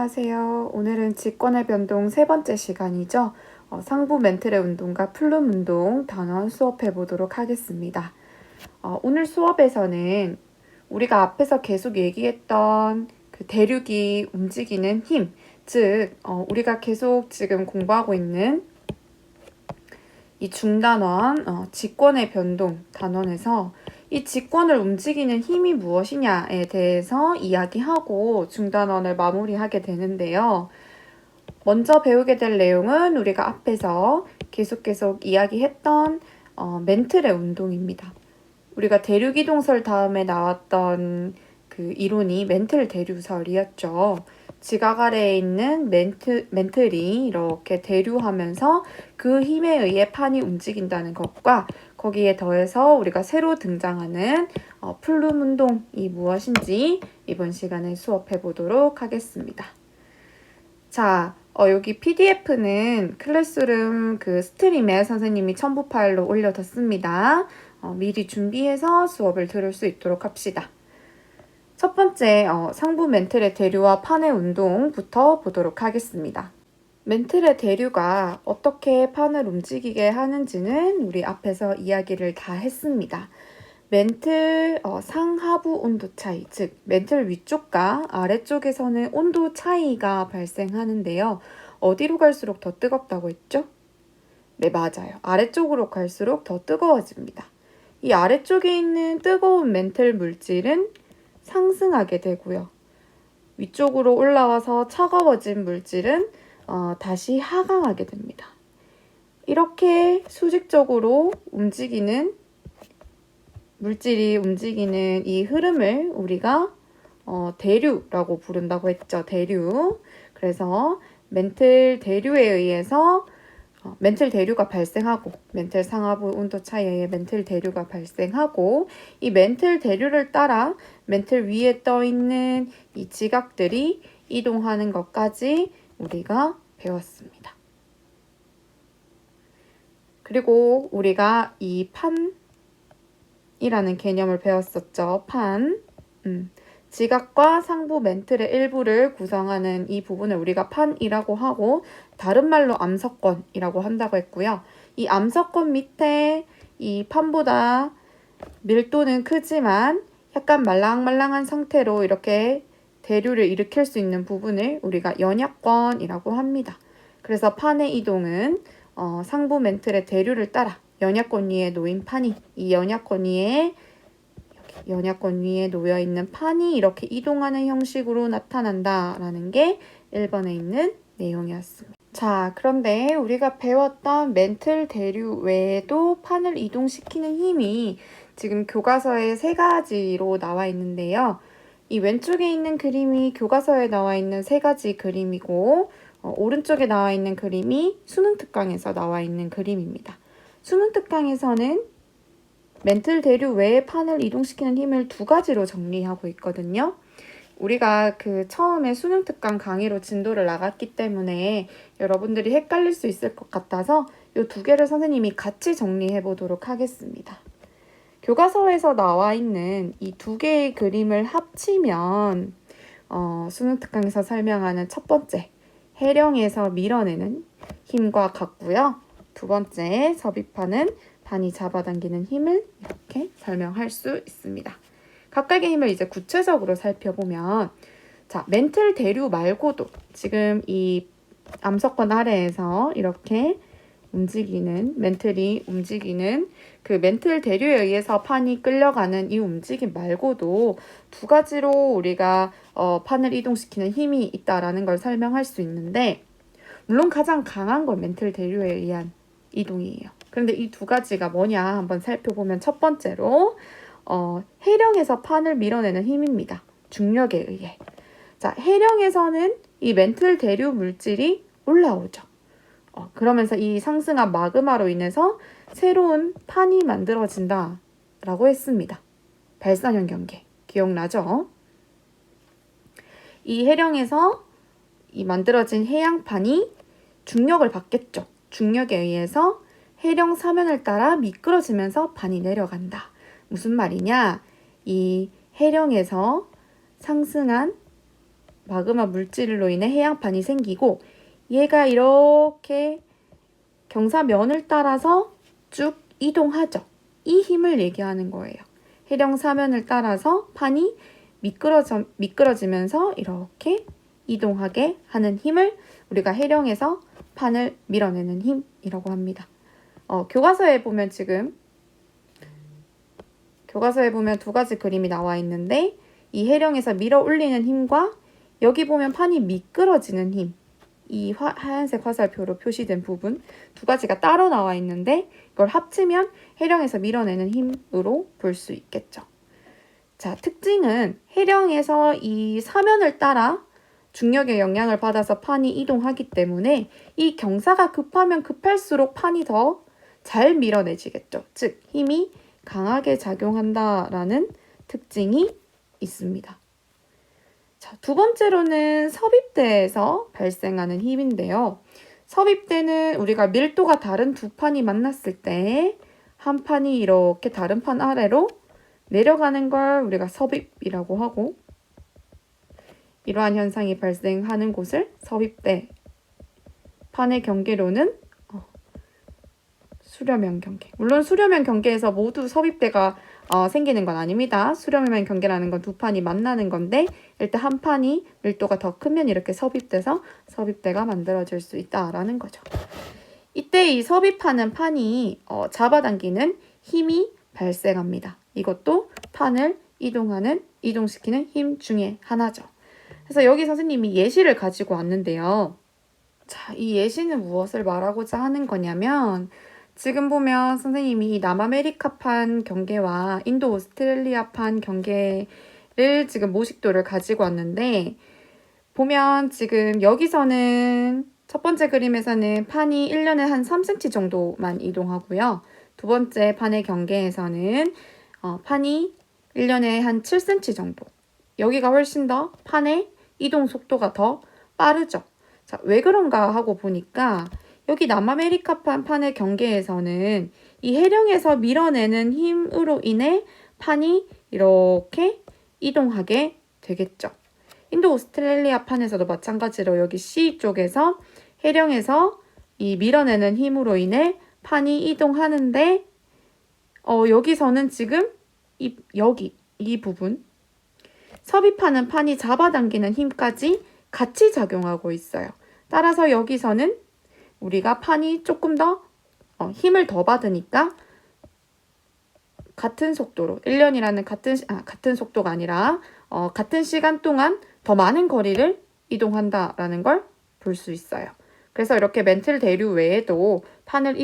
안녕하세요. 오늘은 직권의 변동 세 번째 시간이죠. 상부 멘틀의 운동과 플룸 운동 단원 수업해 보도록 하겠습니다. 오늘 수업에서는 우리가 앞에서 계속 얘기했던 그 대륙이 움직이는 힘, 즉 우리가 계속 지금 공부하고 있는 이 중단원, 직권의 변동 단원에서 이 직권을 움직이는 힘이 무엇이냐에 대해서 이야기하고 중단원을 마무리하게 되는데요. 먼저 배우게 될 내용은 우리가 앞에서 계속 이야기했던 멘틀의 운동입니다. 우리가 대륙이동설 다음에 나왔던 그 이론이 멘틀 대류설이었죠. 지각 아래에 있는 멘틀이 이렇게 대류하면서 그 힘에 의해 판이 움직인다는 것과 거기에 더해서 우리가 새로 등장하는 플룸 운동이 무엇인지 이번 시간에 수업해 보도록 하겠습니다. 자, 여기 PDF는 클래스룸 그 스트림에 선생님이 첨부 파일로 올려뒀습니다. 미리 준비해서 수업을 들을 수 있도록 합시다. 첫 번째, 상부 멘틀의 대류와 판의 운동부터 보도록 하겠습니다. 멘틀의 대류가 어떻게 판을 움직이게 하는지는 우리 앞에서 이야기를 다 했습니다. 멘틀 상하부 온도 차이, 즉 멘틀 위쪽과 아래쪽에서는 온도 차이가 발생하는데요. 어디로 갈수록 더 뜨겁다고 했죠? 네, 맞아요. 아래쪽으로 갈수록 더 뜨거워집니다. 이 아래쪽에 있는 뜨거운 멘틀 물질은 상승하게 되고요. 위쪽으로 올라와서 차가워진 물질은 다시 하강하게 됩니다. 이렇게 수직적으로 움직이는 물질이 움직이는 이 흐름을 우리가 대류라고 부른다고 했죠. 대류. 그래서 멘틀 대류에 의해서 멘틀 대류가 발생하고 멘틀 상하부 온도 차이에 의해 멘틀 대류가 발생하고 이 멘틀 대류를 따라 멘틀 위에 떠 있는 이 지각들이 이동하는 것까지 우리가 배웠습니다. 그리고 우리가 이 판이라는 개념을 배웠었죠. 판. 지각과 상부 멘틀의 일부를 구성하는 이 부분을 우리가 판이라고 하고 다른 말로 암석권이라고 한다고 했고요. 이 암석권 밑에 이 판보다 밀도는 크지만 약간 말랑말랑한 상태로 이렇게 대류를 일으킬 수 있는 부분을 우리가 연약권이라고 합니다. 그래서 판의 이동은 상부 멘틀의 대류를 따라 연약권 위에 놓인 판이 이 연약권 위에 놓여있는 판이 이렇게 이동하는 형식으로 나타난다라는 게 1번에 있는 내용이었습니다. 자, 그런데 우리가 배웠던 멘틀 대류 외에도 판을 이동시키는 힘이 지금 교과서에 3가지로 나와 있는데요. 이 왼쪽에 있는 그림이 교과서에 나와 있는 3가지 그림이고 오른쪽에 나와 있는 그림이 수능 특강에서 나와 있는 그림입니다. 수능 특강에서는 멘틀 대류 외에 판을 이동시키는 힘을 2가지로 정리하고 있거든요. 우리가 그 처음에 수능 특강 강의로 진도를 나갔기 때문에 여러분들이 헷갈릴 수 있을 것 같아서 이 2개를 선생님이 같이 정리해 보도록 하겠습니다. 교과서에서 나와 있는 이 2개의 그림을 합치면 수능 특강에서 설명하는 첫 번째 해령에서 밀어내는 힘과 같고요. 2번째 섭입하는 판이 잡아당기는 힘을 이렇게 설명할 수 있습니다. 각각의 힘을 이제 구체적으로 살펴보면 자, 멘틀 대류 말고도 지금 이 암석권 아래에서 이렇게 멘틀이 움직이는 그 멘틀 대류에 의해서 판이 끌려가는 이 움직임 말고도 2가지로 우리가 판을 이동시키는 힘이 있다라는 걸 설명할 수 있는데 물론 가장 강한 건 멘틀 대류에 의한 이동이에요. 그런데 이 2가지가 뭐냐 한번 살펴보면 첫 번째로 해령에서 판을 밀어내는 힘입니다. 중력에 의해. 자, 해령에서는 이 멘틀 대류 물질이 올라오죠. 그러면서 이 상승한 마그마로 인해서 새로운 판이 만들어진다 라고 했습니다. 발산형 경계. 기억나죠? 이 해령에서 이 만들어진 해양판이 중력을 받겠죠. 중력에 의해서 해령 사면을 따라 미끄러지면서 판이 내려간다. 무슨 말이냐? 이 해령에서 상승한 마그마 물질로 인해 해양판이 생기고 얘가 이렇게 경사면을 따라서 쭉 이동하죠. 이 힘을 얘기하는 거예요. 해령 사면을 따라서 판이 미끄러지면서 이렇게 이동하게 하는 힘을 우리가 해령에서 판을 밀어내는 힘이라고 합니다. 교과서에 보면 두 가지 그림이 나와 있는데 이 해령에서 밀어 올리는 힘과 여기 보면 판이 미끄러지는 힘, 이 하얀색 화살표로 표시된 부분 두 가지가 따로 나와 있는데 이걸 합치면 해령에서 밀어내는 힘으로 볼 수 있겠죠. 자, 특징은 해령에서 이 사면을 따라 중력의 영향을 받아서 판이 이동하기 때문에 이 경사가 급하면 급할수록 판이 더 잘 밀어내지겠죠. 즉, 힘이 강하게 작용한다라는 특징이 있습니다. 자, 두 번째로는 섭입대에서 발생하는 힘인데요. 섭입대는 우리가 밀도가 다른 두 판이 만났을 때 한 판이 이렇게 다른 판 아래로 내려가는 걸 우리가 섭입이라고 하고 이러한 현상이 발생하는 곳을 섭입대, 판의 경계로는 수렴형 경계. 물론 수렴형 경계에서 모두 섭입대가 생기는 건 아닙니다. 수렴형 경계라는 건 두 판이 만나는 건데 일단 한 판이 밀도가 더 크면 이렇게 섭입돼서 섭입대가 만들어질 수 있다라는 거죠. 이때 이 섭입하는 판이 잡아당기는 힘이 발생합니다. 이것도 판을 이동시키는 힘 중에 하나죠. 그래서 여기 선생님이 예시를 가지고 왔는데요. 자, 이 예시는 무엇을 말하고자 하는 거냐면 지금 보면 선생님이 남아메리카판 경계와 인도 오스트레일리아판 경계를 지금 모식도를 가지고 왔는데 보면 지금 여기서는 첫 번째 그림에서는 판이 1년에 한 3cm 정도만 이동하고요. 두 번째 판의 경계에서는 판이 1년에 한 7cm 정도. 여기가 훨씬 더 판의 이동 속도가 더 빠르죠. 자, 왜 그런가 하고 보니까 여기 남아메리카판 판의 경계에서는 이 해령에서 밀어내는 힘으로 인해 판이 이렇게 이동하게 되겠죠. 인도 오스트레일리아 판에서도 마찬가지로 여기 C 쪽에서 해령에서 이 밀어내는 힘으로 인해 판이 이동하는데 여기서는 지금 이 부분 섭입하는 판이 잡아당기는 힘까지 같이 작용하고 있어요. 따라서 여기서는 우리가 판이 조금 더 힘을 더 받으니까 같은 속도로 1년이라는 같은 속도가 아니라 같은 시간 동안 더 많은 거리를 이동한다라는 걸 볼 수 있어요. 그래서 이렇게 멘틀 대류 외에도 판을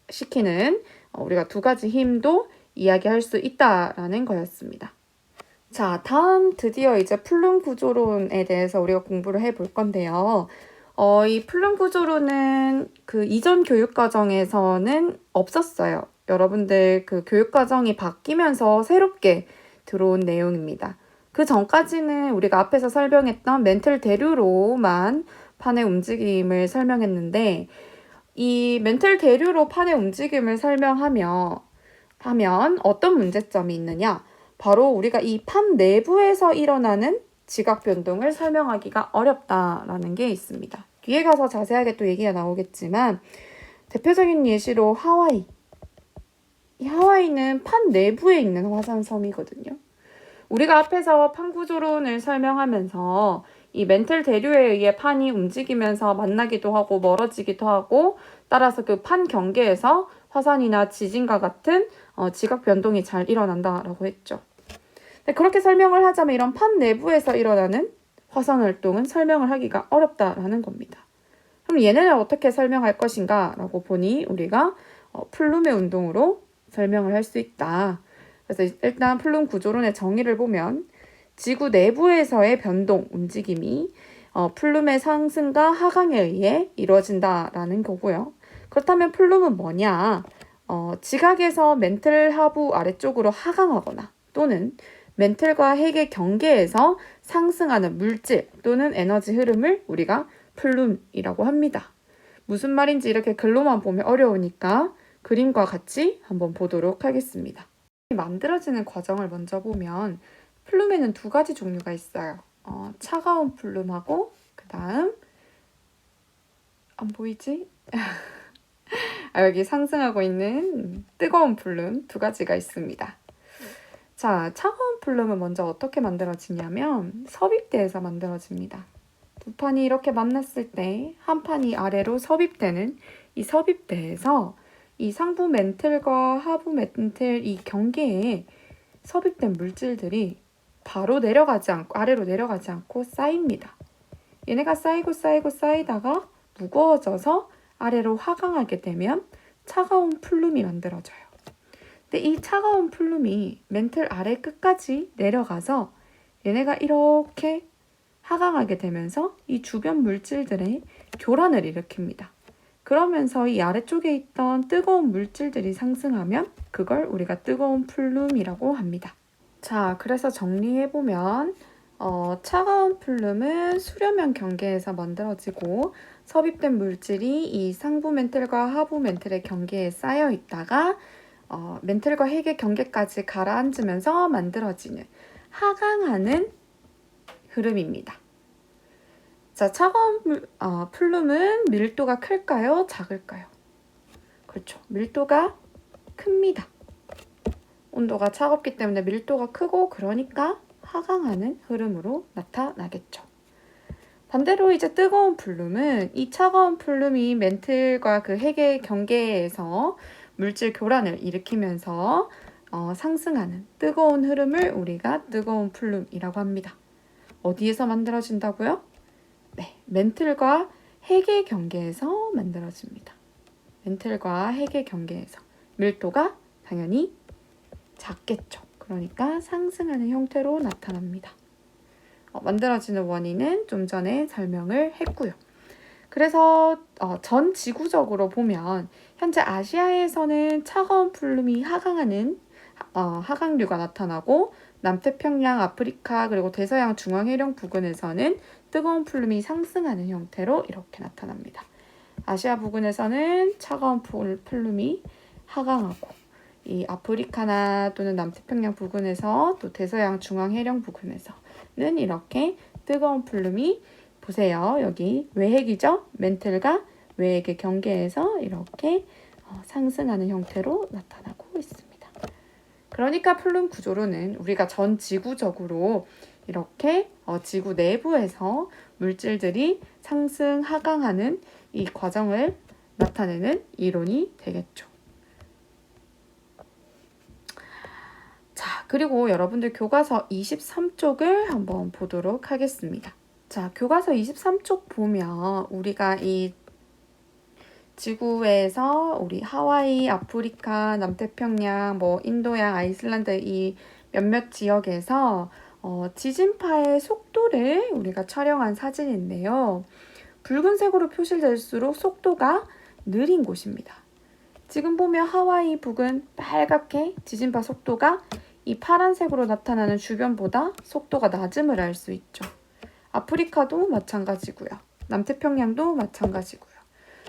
이동시키는 우리가 두 가지 힘도 이야기할 수 있다라는 거였습니다. 자, 다음 드디어 이제 플룸 구조론에 대해서 우리가 공부를 해볼 건데요. 이 플룸 구조론은 그 이전 교육과정에서는 없었어요. 여러분들 그 교육과정이 바뀌면서 새롭게 들어온 내용입니다. 그 전까지는 우리가 앞에서 설명했던 멘틀 대류로만 판의 움직임을 설명했는데 이 멘틀 대류로 판의 움직임을 설명하면 어떤 문제점이 있느냐? 바로 우리가 이 판 내부에서 일어나는 지각 변동을 설명하기가 어렵다라는 게 있습니다. 뒤에 가서 자세하게 또 얘기가 나오겠지만 대표적인 예시로 하와이. 이 하와이는 판 내부에 있는 화산섬이거든요. 우리가 앞에서 판 구조론을 설명하면서 이 멘틀 대류에 의해 판이 움직이면서 만나기도 하고 멀어지기도 하고 따라서 그 판 경계에서 화산이나 지진과 같은 지각 변동이 잘 일어난다라고 했죠. 그렇게 설명을 하자면 이런 판 내부에서 일어나는 화산 활동은 설명을 하기가 어렵다라는 겁니다. 그럼 얘네를 어떻게 설명할 것인가 라고 보니 우리가 플룸의 운동으로 설명을 할 수 있다. 그래서 일단 플룸 구조론의 정의를 보면 지구 내부에서의 변동, 움직임이 플룸의 상승과 하강에 의해 이루어진다라는 거고요. 그렇다면 플룸은 뭐냐? 지각에서 멘틀 하부 아래쪽으로 하강하거나 또는 멘틀과 핵의 경계에서 상승하는 물질 또는 에너지 흐름을 우리가 플룸이라고 합니다. 무슨 말인지 이렇게 글로만 보면 어려우니까 그림과 같이 한번 보도록 하겠습니다. 만들어지는 과정을 먼저 보면 플룸에는 두 가지 종류가 있어요. 차가운 플룸하고 그 다음 안 보이지? 여기 상승하고 있는 뜨거운 플룸 두 가지가 있습니다. 자, 차가운 플룸은 먼저 어떻게 만들어지냐면 섭입대에서 만들어집니다. 두 판이 이렇게 만났을 때 한 판이 아래로 섭입되는 이 섭입대에서 이 상부 멘틀과 하부 멘틀 이 경계에 섭입된 물질들이 바로 내려가지 않고 아래로 내려가지 않고 쌓입니다. 얘네가 쌓이다가 무거워져서 아래로 하강하게 되면 차가운 플룸이 만들어져요. 근데 이 차가운 플룸이 멘틀 아래 끝까지 내려가서 얘네가 이렇게 하강하게 되면서 이 주변 물질들의 교란을 일으킵니다. 그러면서 이 아래쪽에 있던 뜨거운 물질들이 상승하면 그걸 우리가 뜨거운 플룸이라고 합니다. 자, 그래서 정리해보면 차가운 플룸은 수렴형 경계에서 만들어지고 섭입된 물질이 이 상부 멘틀과 하부 멘틀의 경계에 쌓여 있다가 멘틀과 핵의 경계까지 가라앉으면서 만들어지는 하강하는 흐름입니다. 자, 차가운 플룸은 밀도가 클까요? 작을까요? 그렇죠. 밀도가 큽니다. 온도가 차갑기 때문에 밀도가 크고 그러니까 하강하는 흐름으로 나타나겠죠. 반대로 이제 뜨거운 플룸은 이 차가운 플룸이 멘틀과 그 핵의 경계에서 물질 교란을 일으키면서 상승하는 뜨거운 흐름을 우리가 뜨거운 플룸이라고 합니다. 어디에서 만들어진다고요? 네, 멘틀과 핵의 경계에서 만들어집니다. 멘틀과 핵의 경계에서 밀도가 당연히 작겠죠. 그러니까 상승하는 형태로 나타납니다. 만들어지는 원인은 좀 전에 설명을 했고요. 그래서 전 지구적으로 보면 현재 아시아에서는 차가운 플룸이 하강하는 하강류가 나타나고 남태평양, 아프리카 그리고 대서양 중앙해령 부근에서는 뜨거운 플룸이 상승하는 형태로 이렇게 나타납니다. 아시아 부근에서는 차가운 플룸이 하강하고 이 아프리카나 또는 남태평양 부근에서 또 대서양 중앙해령 부근에서는 이렇게 뜨거운 플룸이 보세요. 여기 외핵이죠? 멘틀과 외핵의 경계에서 이렇게 상승하는 형태로 나타나고 있습니다. 그러니까 플룸 구조로는 우리가 전 지구적으로 이렇게 지구 내부에서 물질들이 상승, 하강하는 이 과정을 나타내는 이론이 되겠죠. 자, 그리고 여러분들 교과서 23쪽을 한번 보도록 하겠습니다. 자, 교과서 23쪽 보면 우리가 이 지구에서 우리 하와이, 아프리카, 남태평양, 인도양, 아이슬란드 이 몇몇 지역에서 지진파의 속도를 우리가 촬영한 사진인데요. 붉은색으로 표시될수록 속도가 느린 곳입니다. 지금 보면 하와이 북은 빨갛게 지진파 속도가 이 파란색으로 나타나는 주변보다 속도가 낮음을 알 수 있죠. 아프리카도 마찬가지고요. 남태평양도 마찬가지고요.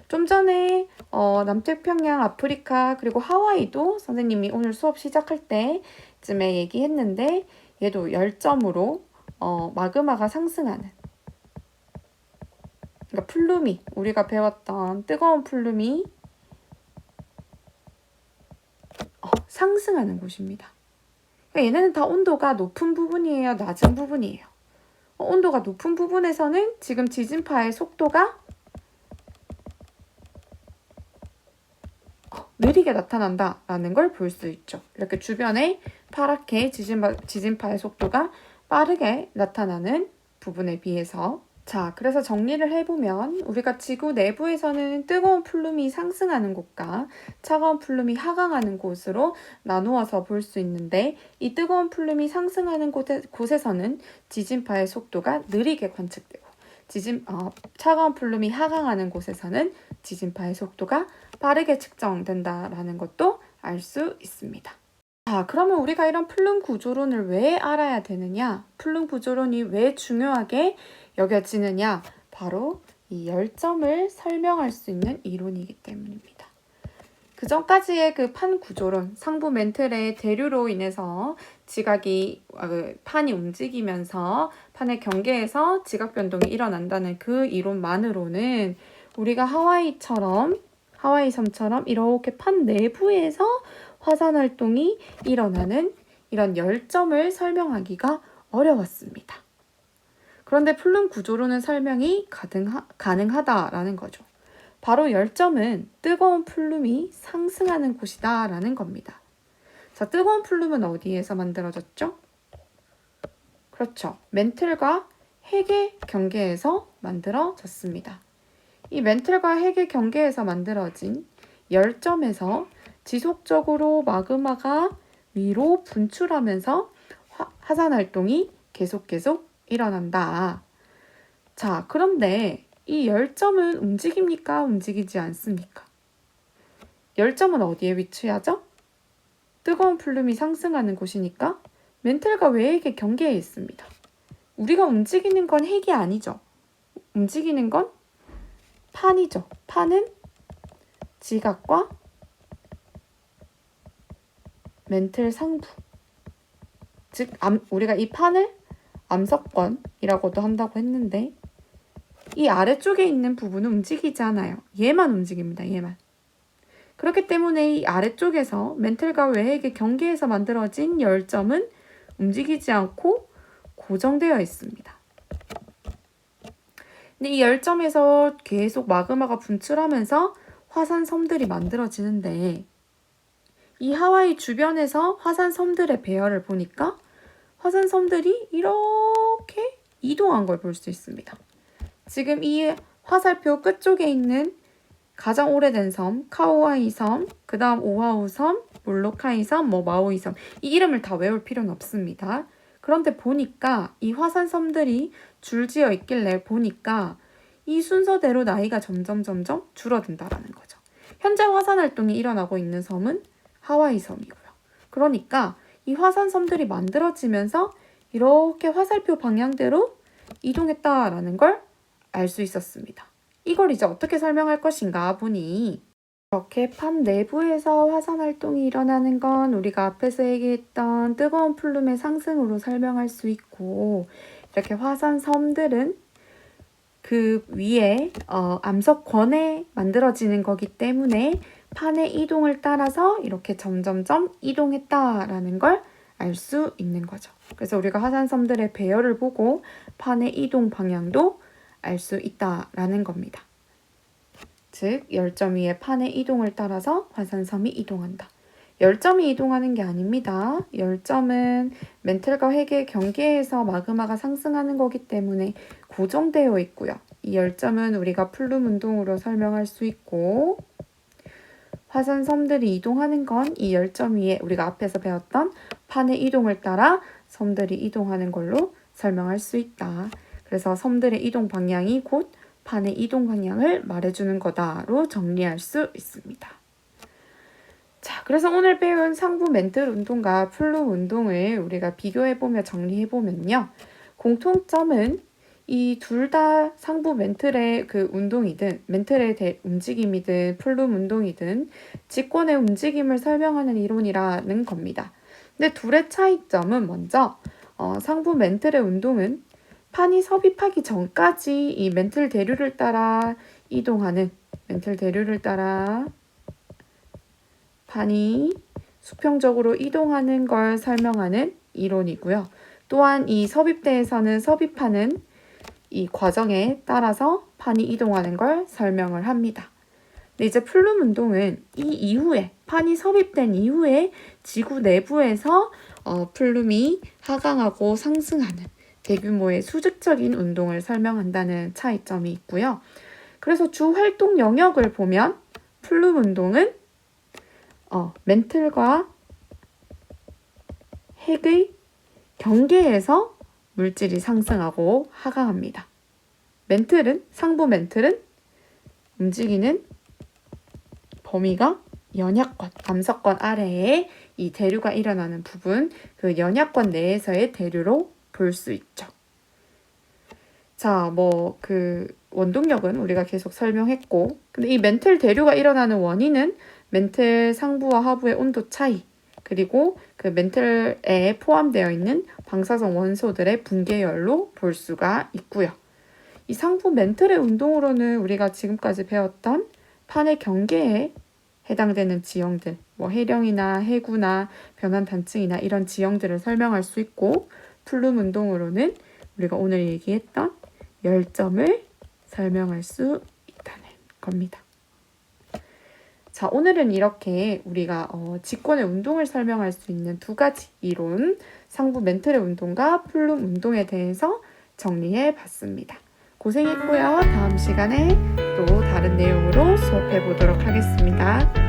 좀 전에 남태평양, 아프리카 그리고 하와이도 선생님이 오늘 수업 시작할 때쯤에 얘기했는데 얘도 열점으로 마그마가 상승하는 그러니까 플룸이 우리가 배웠던 뜨거운 플룸이 상승하는 곳입니다. 그러니까 얘네는 다 온도가 높은 부분이에요? 낮은 부분이에요? 온도가 높은 부분에서는 지금 지진파의 속도가 느리게 나타난다라는 걸 볼 수 있죠. 이렇게 주변에 파랗게 지진파의 속도가 빠르게 나타나는 부분에 비해서 자, 그래서 정리를 해보면 우리가 지구 내부에서는 뜨거운 플룸이 상승하는 곳과 차가운 플룸이 하강하는 곳으로 나누어서 볼 수 있는데 이 뜨거운 플룸이 상승하는 곳에서는 지진파의 속도가 느리게 관측되고 차가운 플룸이 하강하는 곳에서는 지진파의 속도가 빠르게 측정된다라는 것도 알 수 있습니다. 자, 그러면 우리가 이런 플룸 구조론을 왜 알아야 되느냐? 플룸 구조론이 왜 중요하게 여겨지느냐? 바로 이 열점을 설명할 수 있는 이론이기 때문입니다. 그 전까지의 그 판 구조론, 상부 멘틀의 대류로 인해서 판이 움직이면서 판의 경계에서 지각 변동이 일어난다는 그 이론만으로는 우리가 하와이 섬처럼 이렇게 판 내부에서 화산 활동이 일어나는 이런 열점을 설명하기가 어려웠습니다. 그런데 플룸 구조로는 설명이 가능하다라는 거죠. 바로 열점은 뜨거운 플룸이 상승하는 곳이다 라는 겁니다. 자, 뜨거운 플룸은 어디에서 만들어졌죠? 그렇죠. 멘틀과 핵의 경계에서 만들어졌습니다. 이 멘틀과 핵의 경계에서 만들어진 열점에서 지속적으로 마그마가 위로 분출하면서 화산 활동이 계속 일어난다. 자, 그런데 이 열점은 움직입니까? 움직이지 않습니까? 열점은 어디에 위치하죠? 뜨거운 플룸이 상승하는 곳이니까 멘틀과 외핵의 경계에 있습니다. 우리가 움직이는 건 핵이 아니죠. 움직이는 건 판이죠. 판은 지각과 멘틀 상부. 즉, 우리가 이 판을 암석권이라고도 한다고 했는데 이 아래쪽에 있는 부분은 움직이지 않아요. 얘만 움직입니다. 얘만. 그렇기 때문에 이 아래쪽에서 멘틀과 외핵의 경계에서 만들어진 열점은 움직이지 않고 고정되어 있습니다. 근데 이 열점에서 계속 마그마가 분출하면서 화산 섬들이 만들어지는데 이 하와이 주변에서 화산 섬들의 배열을 보니까 화산 섬들이 이렇게 이동한 걸 볼 수 있습니다. 지금 이 화살표 끝쪽에 있는 가장 오래된 섬, 카오아이 섬, 그 다음 오아후 섬, 몰로카이 섬, 마오이 섬. 이 이름을 다 외울 필요는 없습니다. 그런데 보니까 이 화산 섬들이 줄지어 있길래 보니까 이 순서대로 나이가 점점 줄어든다라는 거죠. 현재 화산 활동이 일어나고 있는 섬은 하와이 섬이고요. 그러니까 이 화산 섬들이 만들어지면서 이렇게 화살표 방향대로 이동했다라는 걸 알 수 있었습니다. 이걸 이제 어떻게 설명할 것인가 보니 이렇게 판 내부에서 화산 활동이 일어나는 건 우리가 앞에서 얘기했던 뜨거운 플룸의 상승으로 설명할 수 있고 이렇게 화산 섬들은 그 위에 암석권에 만들어지는 거기 때문에 판의 이동을 따라서 이렇게 점점점 이동했다라는 걸 알 수 있는 거죠. 그래서 우리가 화산섬들의 배열을 보고 판의 이동 방향도 알 수 있다라는 겁니다. 즉, 열점 위의 판의 이동을 따라서 화산섬이 이동한다. 열점이 이동하는 게 아닙니다. 열점은 멘틀과 핵의 경계에서 마그마가 상승하는 거기 때문에 고정되어 있고요. 이 열점은 우리가 플룸 운동으로 설명할 수 있고 화산 섬들이 이동하는 건 이 열점 위에 우리가 앞에서 배웠던 판의 이동을 따라 섬들이 이동하는 걸로 설명할 수 있다. 그래서 섬들의 이동 방향이 곧 판의 이동 방향을 말해주는 거다로 정리할 수 있습니다. 자, 그래서 오늘 배운 상부 멘틀 운동과 플룸 운동을 우리가 비교해보며 정리해보면요. 공통점은 이 둘 다 상부 멘틀의 그 운동이든 멘틀의 움직임이든 플룸 운동이든 직권의 움직임을 설명하는 이론이라는 겁니다. 근데 둘의 차이점은 먼저 상부 멘틀의 운동은 판이 섭입하기 전까지 이 멘틀 대류를 따라 이동하는 멘틀 대류를 따라 판이 수평적으로 이동하는 걸 설명하는 이론이고요. 또한 이 섭입대에서는 섭입하는 이 과정에 따라서 판이 이동하는 걸 설명을 합니다. 근데 이제 플룸 운동은 이 이후에 판이 섭입된 이후에 지구 내부에서 플룸이 하강하고 상승하는 대규모의 수직적인 운동을 설명한다는 차이점이 있고요. 그래서 주 활동 영역을 보면 플룸 운동은 멘틀과 핵의 경계에서 물질이 상승하고 하강합니다. 상부 멘틀은 움직이는 범위가 연약권, 암석권 아래에 이 대류가 일어나는 부분, 그 연약권 내에서의 대류로 볼 수 있죠. 자, 그 원동력은 우리가 계속 설명했고, 근데 이 멘틀 대류가 일어나는 원인은 멘틀 상부와 하부의 온도 차이, 그리고 그 멘틀에 포함되어 있는 방사성 원소들의 붕괴열로 볼 수가 있고요. 이 상부 멘틀의 운동으로는 우리가 지금까지 배웠던 판의 경계에 해당되는 지형들, 뭐 해령이나 해구나 변환 단층이나 이런 지형들을 설명할 수 있고, 플룸 운동으로는 우리가 오늘 얘기했던 열점을 설명할 수 있다는 겁니다. 자, 오늘은 이렇게 우리가 직권의 운동을 설명할 수 있는 두 가지 이론, 상부 멘틀의 운동과 플룸 운동에 대해서 정리해 봤습니다. 고생했고요. 다음 시간에 또 다른 내용으로 수업해 보도록 하겠습니다.